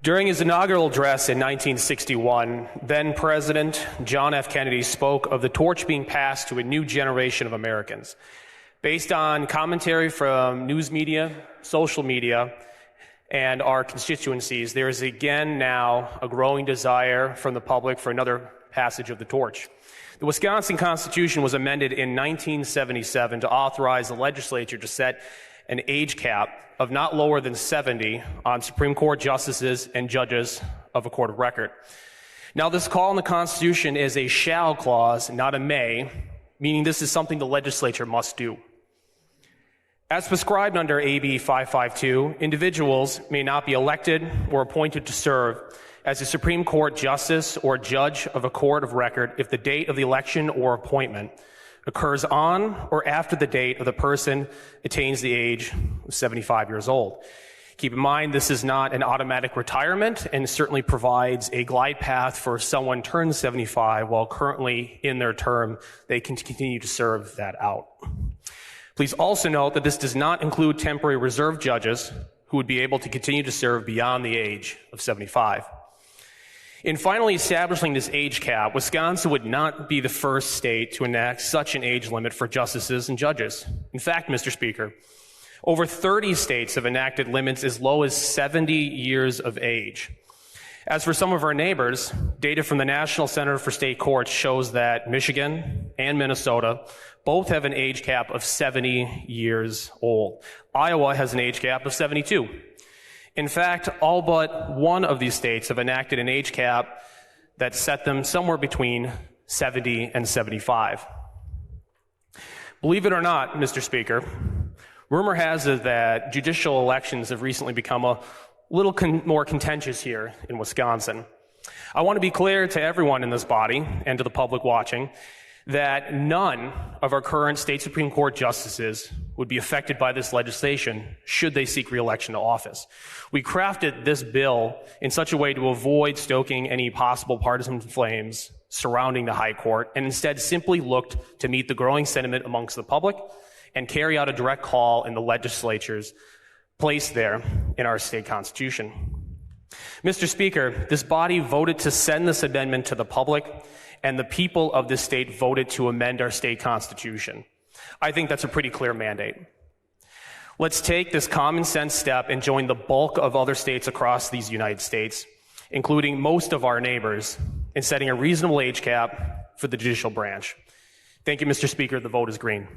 During his inaugural address in 1961, then President John F. Kennedy spoke of the torch being passed to a new generation of Americans. Based on commentary from news media, social media, and our constituencies, there is again now a growing desire from the public for another passage of the torch. The Wisconsin Constitution was amended in 1977 to authorize the legislature to set an age cap of not lower than 70 on Supreme Court justices and judges of a court of record. Now, this call in the Constitution is a shall clause, not a may, meaning this is something the legislature must do. As prescribed under AB 552, individuals may not be elected or appointed to serve as a Supreme Court justice or judge of a court of record if the date of the election or appointment occurs on or after the date of the person attains the age of 75 years old. Keep in mind, this is not an automatic retirement and certainly provides a glide path for someone turns 75 while currently in their term, they can continue to serve that out. Please also note that this does not include temporary reserve judges who would be able to continue to serve beyond the age of 75. In finally establishing this age cap, Wisconsin would not be the first state to enact such an age limit for justices and judges. In fact, Mr. Speaker, over 30 states have enacted limits as low as 70 years of age. As for some of our neighbors, data from the National Center for State Courts shows that Michigan and Minnesota both have an age cap of 70 years old. Iowa has an age cap of 72. In fact, all but one of these states have enacted an age cap that set them somewhere between 70 and 75. Believe it or not, Mr. Speaker, rumor has it that judicial elections have recently become a little more contentious here in Wisconsin. I want to be clear to everyone in this body and to the public watching that none of our current state Supreme Court justices would be affected by this legislation should they seek re-election to office. We crafted this bill in such a way to avoid stoking any possible partisan flames surrounding the High Court and instead simply looked to meet the growing sentiment amongst the public and carry out a direct call in the legislature's place there in our state constitution. Mr. Speaker, this body voted to send this amendment to the public, and the people of this state voted to amend our state constitution. I think that's a pretty clear mandate. Let's take this common sense step and join the bulk of other states across these United States, including most of our neighbors, in setting a reasonable age cap for the judicial branch. Thank you, Mr. Speaker. The vote is green.